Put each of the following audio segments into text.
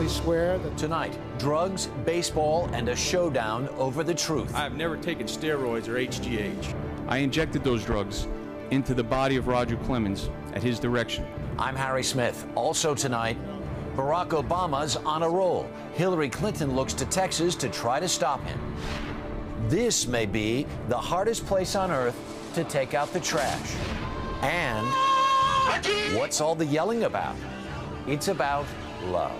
swear that Tonight, drugs, baseball, and a showdown over the truth. I have never taken steroids or HGH. I injected those drugs into the body of Roger Clemens at his direction. I'm Harry Smith. Also tonight, Barack Obama's on a roll. Hillary Clinton looks to Texas to try to stop him. This may be the hardest place on earth to take out the trash. And what's all the yelling about? It's about love.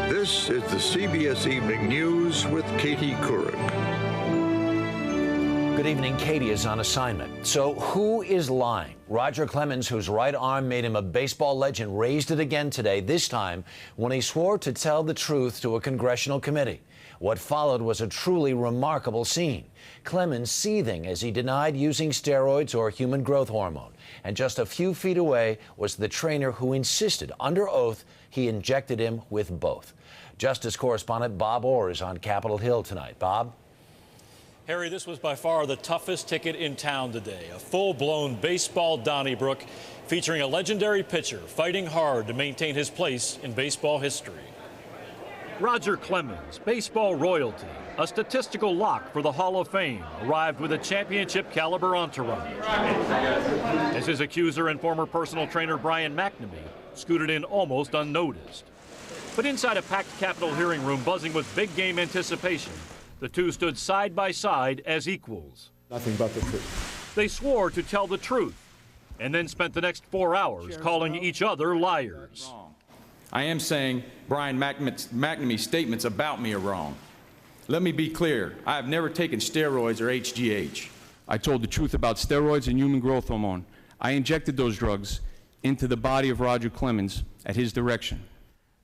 This is the CBS Evening News with Katie Couric. Good evening. Katie is on assignment. So who is lying? Roger Clemens, whose right arm made him a baseball legend, raised it again today, this time when he swore to tell the truth to a congressional committee. What followed was a truly remarkable scene. Clemens seething as he denied using steroids or human growth hormone. And just a few feet away was the trainer who insisted, under oath, he injected him with both. Justice correspondent Bob Orr is on Capitol Hill tonight. Bob? Harry, this was by far the toughest ticket in town today. A full-blown baseball Donnybrook featuring a legendary pitcher fighting hard to maintain his place in baseball history. Roger Clemens, baseball royalty, a statistical lock for the Hall of Fame, arrived with a championship-caliber entourage. As his accuser and former personal trainer Brian McNamee scooted in almost unnoticed. But inside a packed Capitol hearing room buzzing with big-game anticipation, the two stood side by side as equals. nothing but the truth. They swore to tell the truth and then spent the next 4 hours calling each other liars. I am saying Brian McNamee's statements about me are wrong. Let me be clear. I have never taken steroids or HGH. I told the truth about steroids and human growth hormone. I injected those drugs into the body of Roger Clemens at his direction.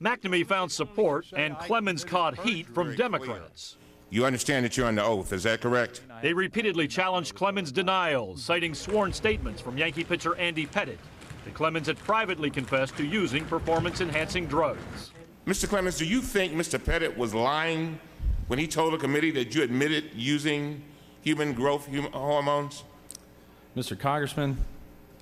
McNamee found support, and Clemens caught heat from Democrats. You understand that you're under oath, is that correct? They repeatedly challenged Clemens' denials, citing sworn statements from Yankee pitcher Andy Pettitte that Clemens had privately confessed to using performance-enhancing drugs. Mr. Clemens, do you think Mr. Pettitte was lying when he told the committee that you admitted using human growth hormones? Mr. Congressman,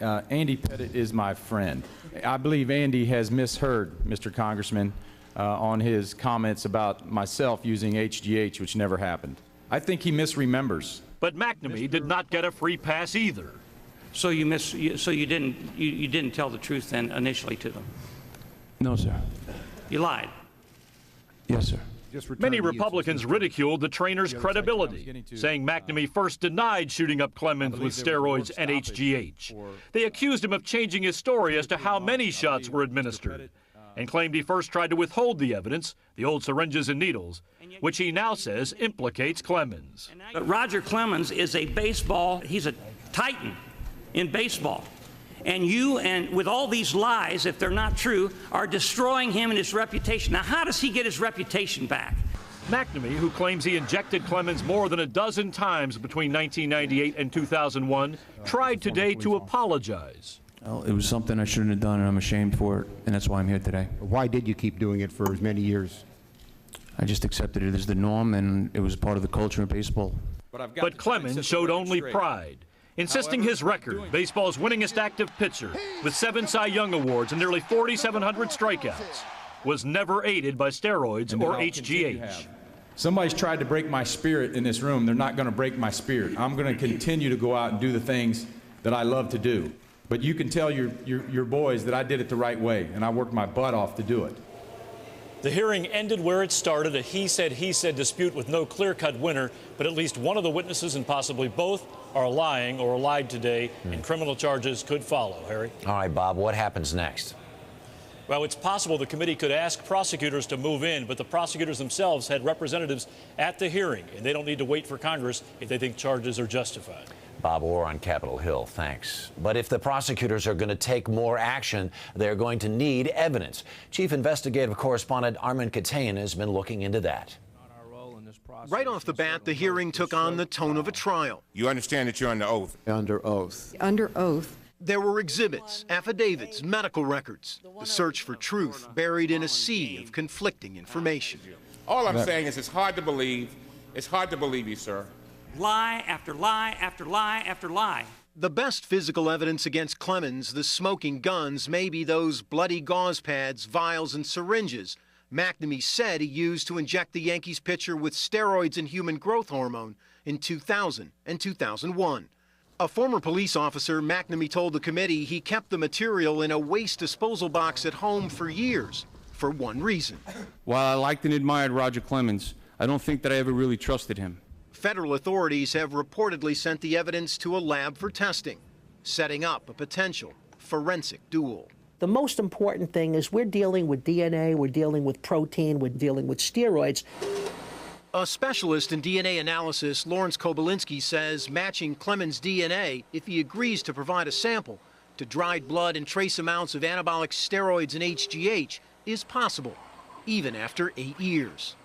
Andy Pettitte is my friend. I believe Andy has misheard, Mr. Congressman, on his comments about myself using HGH, which never happened. I think he misremembers. But McNamee did not get a free pass either. So you didn't tell the truth then initially to them? No, sir. You lied. Yes, sir. Many Republicans ridiculed the trainer's credibility, saying McNamee first denied shooting up Clemens with steroids and HGH. They accused him of changing his story as to how many shots were administered, and claimed he first tried to withhold the evidence, the old syringes and needles, which he now says implicates Clemens. But Roger Clemens is he's a titan in baseball. And you, and with all these lies, if they're not true, are destroying him and his reputation. Now, how does he get his reputation back? McNamee, who claims he injected Clemens more than a dozen times between 1998 and 2001, tried today to apologize. Well, it was something I shouldn't have done, and I'm ashamed for it, and that's why I'm here today. Why did you keep doing it for as many years? I just accepted it as the norm, and it was part of the culture of baseball. But Clemens showed only pride, insisting his record, baseball's winningest active pitcher, with 7 Cy Young Awards and nearly 4,700 strikeouts, was never aided by steroids or HGH. Somebody's tried to break my spirit in this room. They're not going to break my spirit. I'm going to continue to go out and do the things that I love to do. But you can tell your boys that I did it the right way, and I worked my butt off to do it. The hearing ended where it started, a he said dispute with no clear-cut winner, but at least one of the witnesses and possibly both are lying or lied today, and criminal charges could follow. Harry? All right, Bob, what happens next? Well, it's possible the committee could ask prosecutors to move in, but the prosecutors themselves had representatives at the hearing, and they don't need to wait for Congress if they think charges are justified. Bob Orr on Capitol Hill, thanks. But if the prosecutors are going to take more action, they're going to need evidence. Chief Investigative Correspondent Armin Katayan has been looking into that. Right off the bat, the hearing took on the tone of a trial. You understand that you're under oath? Under oath. Under oath. There were exhibits, affidavits, medical records, the search for truth buried in a sea of conflicting information. All I'm saying is it's hard to believe you, sir. Lie after lie after lie after lie. The best physical evidence against Clemens, the smoking guns, may be those bloody gauze pads, vials, and syringes McNamee said he used to inject the Yankees pitcher with steroids and human growth hormone in 2000 and 2001. A former police officer, McNamee told the committee he kept the material in a waste disposal box at home for years, for one reason. While I liked and admired Roger Clemens, I don't think that I ever really trusted him. Federal authorities have reportedly sent the evidence to a lab for testing, setting up a potential forensic duel. The most important thing is we're dealing with DNA, we're dealing with protein, we're dealing with steroids. A specialist in DNA analysis, Lawrence Kobylinski, says matching Clemens' DNA, if he agrees to provide a sample, to dried blood and trace amounts of anabolic steroids and HGH is possible, even after 8 years.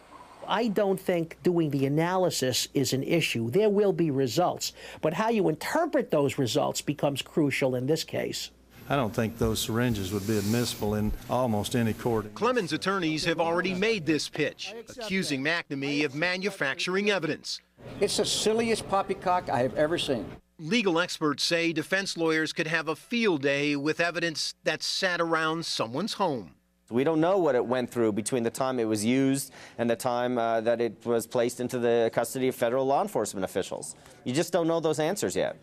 I don't think doing the analysis is an issue. There will be results, but how you interpret those results becomes crucial in this case. I don't think those syringes would be admissible in almost any court. Clemens' attorneys have already made this pitch, accusing McNamee of manufacturing evidence. It's the silliest poppycock I have ever seen. Legal experts say defense lawyers could have a field day with evidence that sat around someone's home. We don't know what it went through between the time it was used and the time that it was placed into the custody of federal law enforcement officials. You just don't know those answers yet.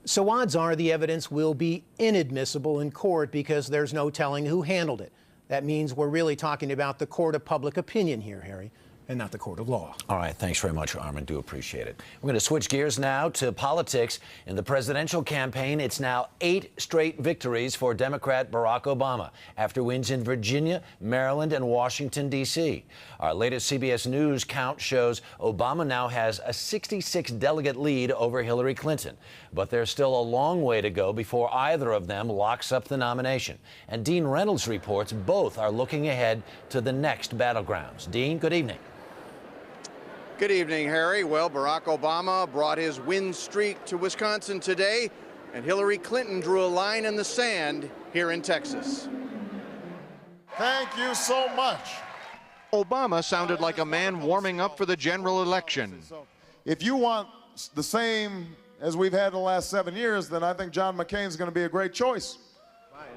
So odds are the evidence will be inadmissible in court because there's no telling who handled it. That means we're really talking about the court of public opinion here, Harry, and not the court of law. All right, thanks very much, Armin. Do appreciate it. We're going to switch gears now to politics. In the presidential campaign, it's now 8 straight victories for Democrat Barack Obama after wins in Virginia, Maryland, and Washington, D.C. Our latest CBS News count shows Obama now has a 66-delegate lead over Hillary Clinton. But there's still a long way to go before either of them locks up the nomination. And Dean Reynolds reports both are looking ahead to the next battlegrounds. Dean, good evening. Good evening, Harry. Well, Barack Obama brought his win streak to Wisconsin today, and Hillary Clinton drew a line in the sand here in Texas. Thank you so much. Obama sounded like a man warming up for the general election. If you want the same as we've had in the last 7 years, then I think John McCain's going to be a great choice.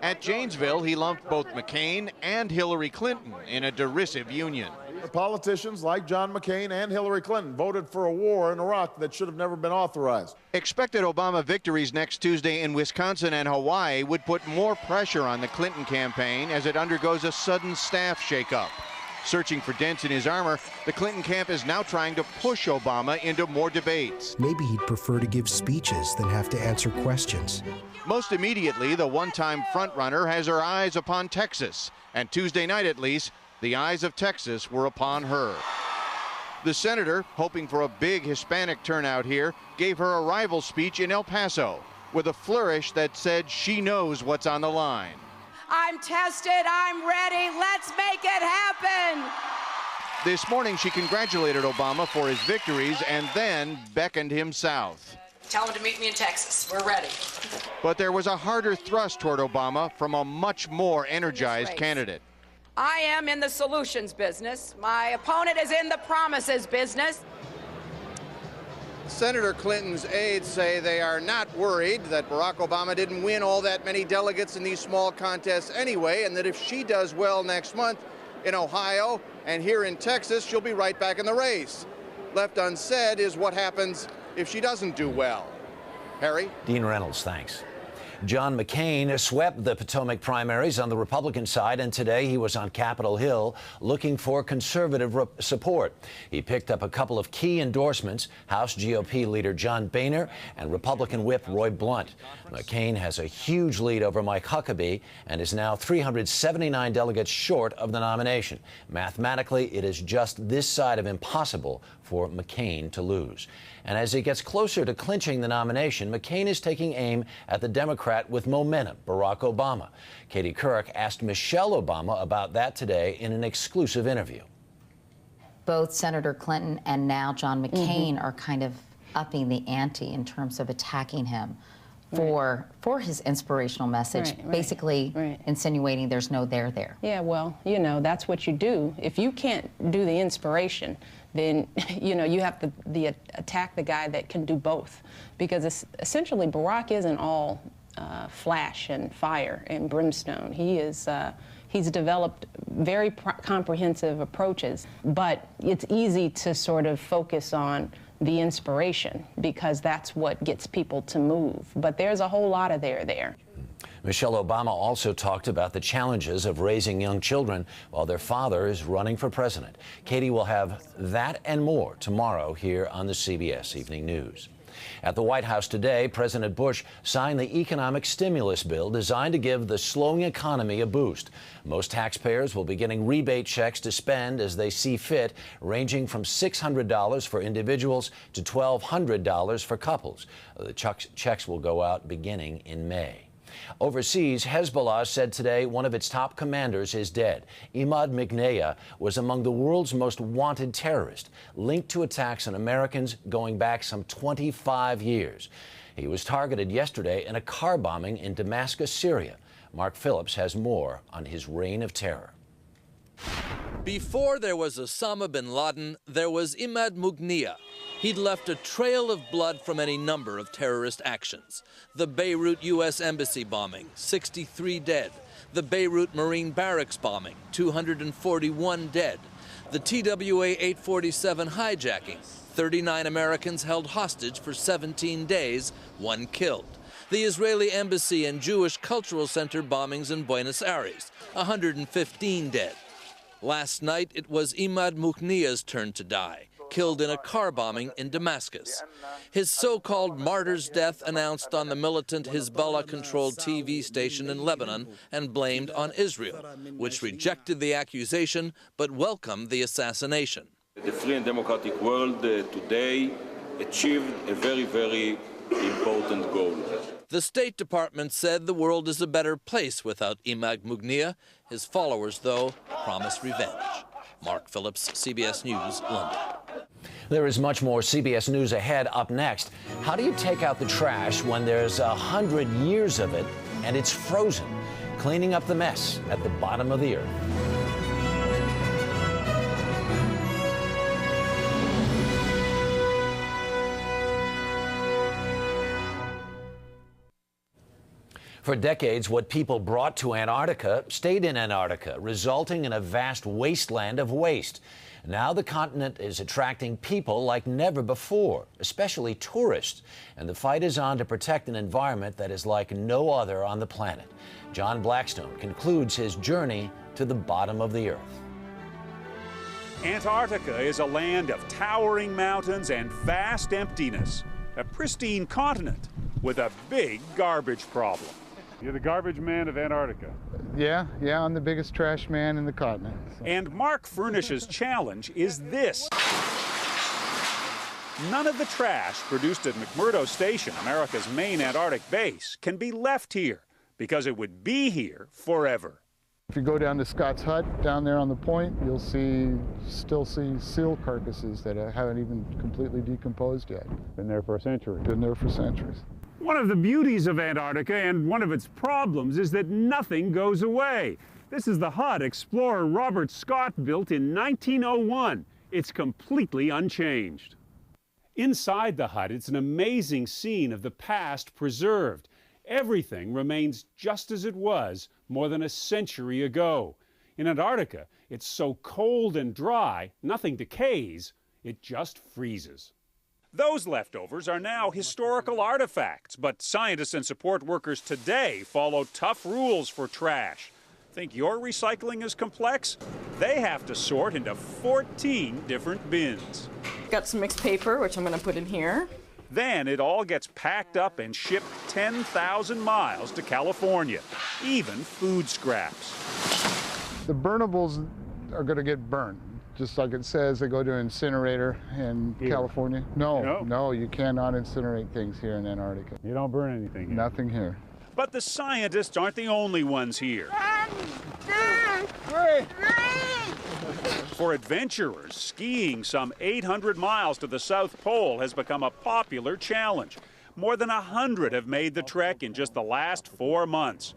At Janesville, he lumped both McCain and Hillary Clinton in a derisive union. The politicians like John McCain and Hillary Clinton voted for a war in Iraq that should have never been authorized. Expected Obama victories next Tuesday in Wisconsin and Hawaii would put more pressure on the Clinton campaign as it undergoes a sudden staff shakeup. Searching for dents in his armor, the Clinton camp is now trying to push Obama into more debates. Maybe he'd prefer to give speeches than have to answer questions. Most immediately, the one-time frontrunner has her eyes upon Texas, and Tuesday night at least, the eyes of Texas were upon her. The senator, hoping for a big Hispanic turnout here, gave her arrival speech in El Paso with a flourish that said she knows what's on the line. I'm tested, I'm ready, let's make it happen. This morning, she congratulated Obama for his victories and then beckoned him south. Tell him to meet me in Texas, we're ready. But there was a harder thrust toward Obama from a much more energized candidate. I am in the solutions business. My opponent is in the promises business. Senator Clinton's aides say they are not worried that Barack Obama didn't win all that many delegates in these small contests anyway, and that if she does well next month in Ohio and here in Texas, she'll be right back in the race. Left unsaid is what happens if she doesn't do well. Harry? Dean Reynolds, thanks. John McCain swept the Potomac primaries on the Republican side, and today he was on Capitol Hill looking for conservative support. He picked up a couple of key endorsements, House GOP leader John Boehner and Republican whip Roy Blunt. McCain has a huge lead over Mike Huckabee and is now 379 delegates short of the nomination. Mathematically, it is just this side of impossible for McCain to lose. And as he gets closer to clinching the nomination, McCain is taking aim at the Democrat with momentum, Barack Obama. Katie Couric asked Michelle Obama about that today in an exclusive interview. Both Senator Clinton and now John McCain are kind of upping the ante in terms of attacking him. for his inspirational message, basically insinuating there's no there there. Yeah, well, you know, that's what you do. If you can't do the inspiration, then, you know, you have to attack the guy that can do both. Because it's, essentially, Barack isn't all flash and fire and brimstone. He is, he's developed very comprehensive approaches, but it's easy to sort of focus on the inspiration because that's what gets people to move. But there's a whole lot of there. Michelle Obama also talked about the challenges of raising young children while their father is running for president. Katie will have that and more tomorrow here on the CBS Evening News. At the White House today, President Bush signed the economic stimulus bill designed to give the slowing economy a boost. Most taxpayers will be getting rebate checks to spend as they see fit, ranging from $600 for individuals to $1,200 for couples. The checks will go out beginning in May. Overseas, Hezbollah said today one of its top commanders is dead. Imad Mighneh was among the world's most wanted terrorists, linked to attacks on Americans going back some 25 years. He was targeted yesterday in a car bombing in Damascus, Syria. Mark Phillips has more on his reign of terror. Before there was Osama bin Laden, there was Imad Mighneh. He'd left a trail of blood from any number of terrorist actions. The Beirut U.S. Embassy bombing, 63 dead. The Beirut Marine Barracks bombing, 241 dead. The TWA 847 hijacking, 39 Americans held hostage for 17 days, 1 killed. The Israeli Embassy and Jewish Cultural Center bombings in Buenos Aires, 115 dead. Last night, it was Imad Mighneh's turn to die, killed in a car bombing in Damascus. His so-called martyr's death announced on the militant Hezbollah-controlled TV station in Lebanon and blamed on Israel, which rejected the accusation but welcomed the assassination. The free and democratic world today achieved a very, very important goal. The State Department said the world is a better place without Imad Mighneh. His followers, though, promise revenge. Mark Phillips, CBS News, London. There is much more CBS News ahead. Up next, how do you take out the trash when there's 100 years of it and it's frozen? Cleaning up the mess at the bottom of the earth. For decades, what people brought to Antarctica stayed in Antarctica, resulting in a vast wasteland of waste. Now the continent is attracting people like never before, especially tourists. And the fight is on to protect an environment that is like no other on the planet. John Blackstone concludes his journey to the bottom of the earth. Antarctica is a land of towering mountains and vast emptiness. A pristine continent with a big garbage problem. You're the garbage man of Antarctica. Yeah, I'm the biggest trash man in the continent. So. And Mark Furnish's challenge is this. None of the trash produced at McMurdo Station, America's main Antarctic base, can be left here because it would be here forever. If you go down to Scott's Hut, down there on the point, you'll still see seal carcasses that haven't even completely decomposed yet. Been there for a century. Been there for centuries. One of the beauties of Antarctica and one of its problems is that nothing goes away. This is the hut explorer Robert Scott built in 1901. It's completely unchanged. Inside the hut, it's an amazing scene of the past preserved. Everything remains just as it was more than a century ago. In Antarctica, it's so cold and dry, nothing decays, it just freezes. Those leftovers are now historical artifacts, but scientists and support workers today follow tough rules for trash. Think your recycling is complex? They have to sort into 14 different bins. Got some mixed paper, which I'm going to put in here. Then it all gets packed up and shipped 10,000 miles to California, even food scraps. The burnables are going to get burned. Just like it says, they go to an incinerator in California. No, you cannot incinerate things here in Antarctica. You don't burn anything here? Nothing here. But the scientists aren't the only ones here. For adventurers, skiing some 800 miles to the South Pole has become a popular challenge. More than 100 have made the trek in just the last 4 months.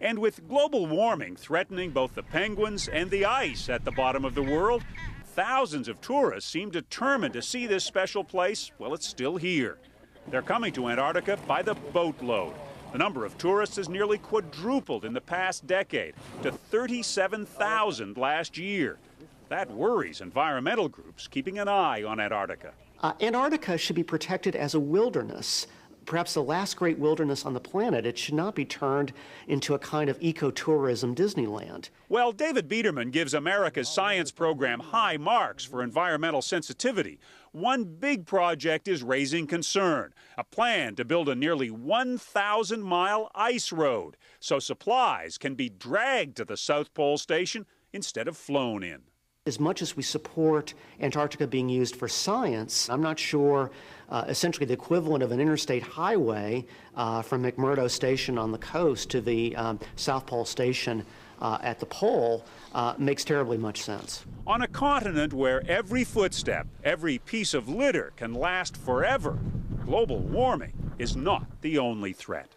And with global warming threatening both the penguins and the ice at the bottom of the world, thousands of tourists seem determined to see this special place while it's still here. They're coming to Antarctica by the boatload. The number of tourists has nearly quadrupled in the past decade to 37,000 last year. That worries environmental groups keeping an eye on Antarctica. Antarctica should be protected as a wilderness, perhaps the last great wilderness on the planet. It should not be turned into a kind of ecotourism Disneyland. Well, David Biederman gives America's science program high marks for environmental sensitivity. One big project is raising concern, a plan to build a nearly 1,000-mile ice road so supplies can be dragged to the South Pole Station instead of flown in. As much as we support Antarctica being used for science, I'm not sure essentially the equivalent of an interstate highway from McMurdo Station on the coast to the South Pole Station at the pole makes terribly much sense. On a continent where every footstep, every piece of litter can last forever, global warming is not the only threat.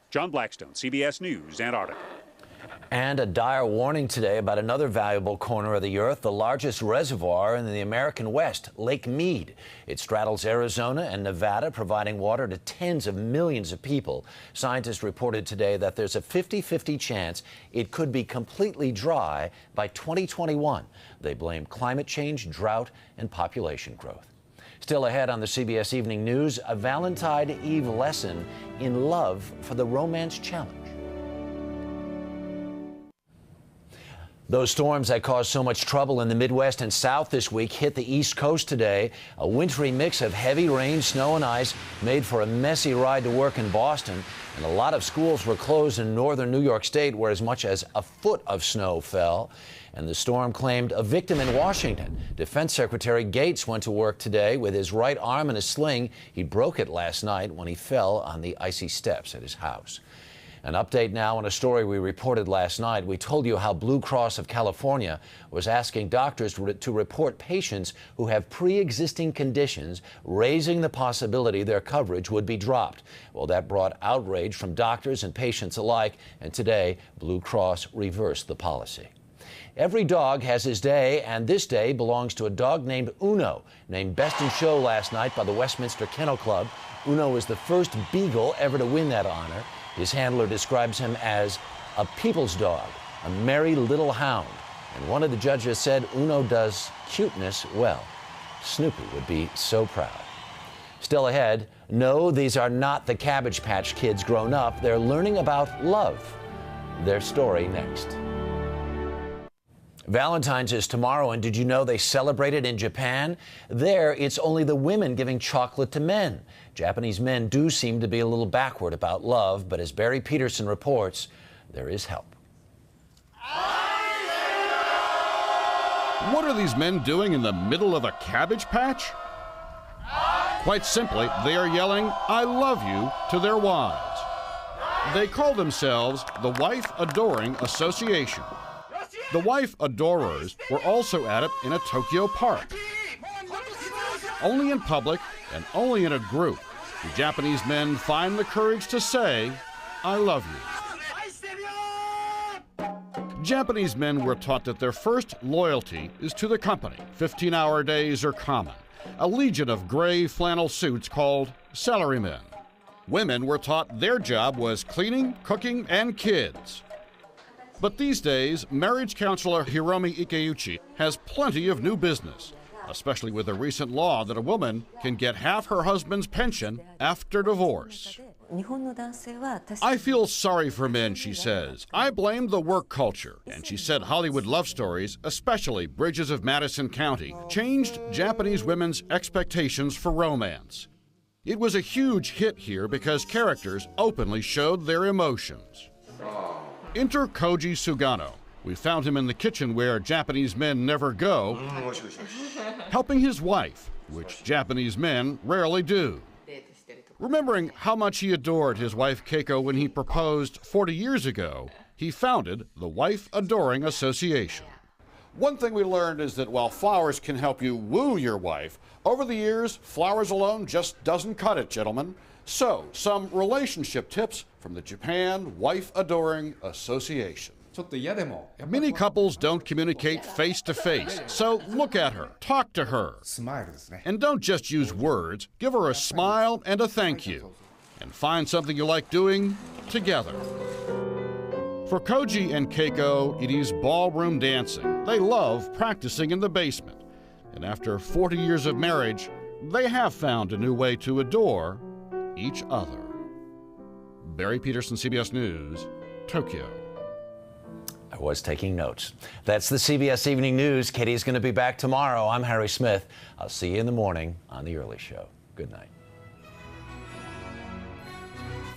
John Blackstone, CBS News, Antarctica. And a dire warning today about another valuable corner of the Earth, the largest reservoir in the American West, Lake Mead. It straddles Arizona and Nevada, providing water to tens of millions of people. Scientists reported today that there's a 50-50 chance it could be completely dry by 2021. They blame climate change, drought, and population growth. Still ahead on the CBS Evening News, a Valentine Eve lesson in love for the Romance Challenge. Those storms that caused so much trouble in the Midwest and South this week hit the East Coast today. A wintry mix of heavy rain, snow, and ice made for a messy ride to work in Boston. And a lot of schools were closed in northern New York State, where as much as a foot of snow fell. And the storm claimed a victim in Washington. Defense Secretary Gates went to work today with his right arm in a sling. He broke it last night when he fell on the icy steps at his house. An update now on a story we reported last night. We told you how Blue Cross of California was asking doctors to report patients who have pre-existing conditions, raising the possibility their coverage would be dropped. Well, that brought outrage from doctors and patients alike, and today Blue Cross reversed the policy. Every dog has his day, and this day belongs to a dog named Uno, named Best in Show last night by the Westminster Kennel Club. Uno is the first beagle ever to win that honor. His handler describes him as a people's dog, a merry little hound. And one of the judges said Uno does cuteness well. Snoopy would be so proud. Still ahead, no, these are not the Cabbage Patch Kids grown up. They're learning about love. Their story next. Valentine's is tomorrow, and did you know they celebrate it in Japan? There, it's only the women giving chocolate to men. Japanese men do seem to be a little backward about love, but as Barry Peterson reports, there is help. What are these men doing in the middle of a cabbage patch? Quite simply, they are yelling, "I love you," to their wives. They call themselves the Wife Adoring Association. The wife adorers were also at it in a Tokyo park. Only in public and only in a group do Japanese men find the courage to say, "I love you." Japanese men were taught that their first loyalty is to the company. 15-hour days are common. A legion of gray flannel suits called salarymen. Women were taught their job was cleaning, cooking, and kids. But these days, marriage counselor Hiromi Ikeuchi has plenty of new business, especially with a recent law that a woman can get half her husband's pension after divorce. I feel sorry for men, she says. I blame the work culture. And she said Hollywood love stories, especially Bridges of Madison County, changed Japanese women's expectations for romance. It was a huge hit here because characters openly showed their emotions. Enter Koji Sugano. We found him in the kitchen where Japanese men never go, helping his wife, which Japanese men rarely do. Remembering how much he adored his wife Keiko when he proposed 40 years ago, he founded the Wife Adoring Association. One thing we learned is that while flowers can help you woo your wife, over the years, flowers alone just doesn't cut it, gentlemen. So, some relationship tips from the Japan Wife Adoring Association. Many couples don't communicate face to face, so look at her, talk to her. And don't just use words, give her a smile and a thank you. And find something you like doing together. For Koji and Keiko, it is ballroom dancing. They love practicing in the basement. And after 40 years of marriage, they have found a new way to adore each other. Barry Peterson, CBS News, Tokyo. I was taking notes. That's the CBS Evening News. Katie's going to be back tomorrow. I'm Harry Smith. I'll see you in the morning on The Early Show. Good night.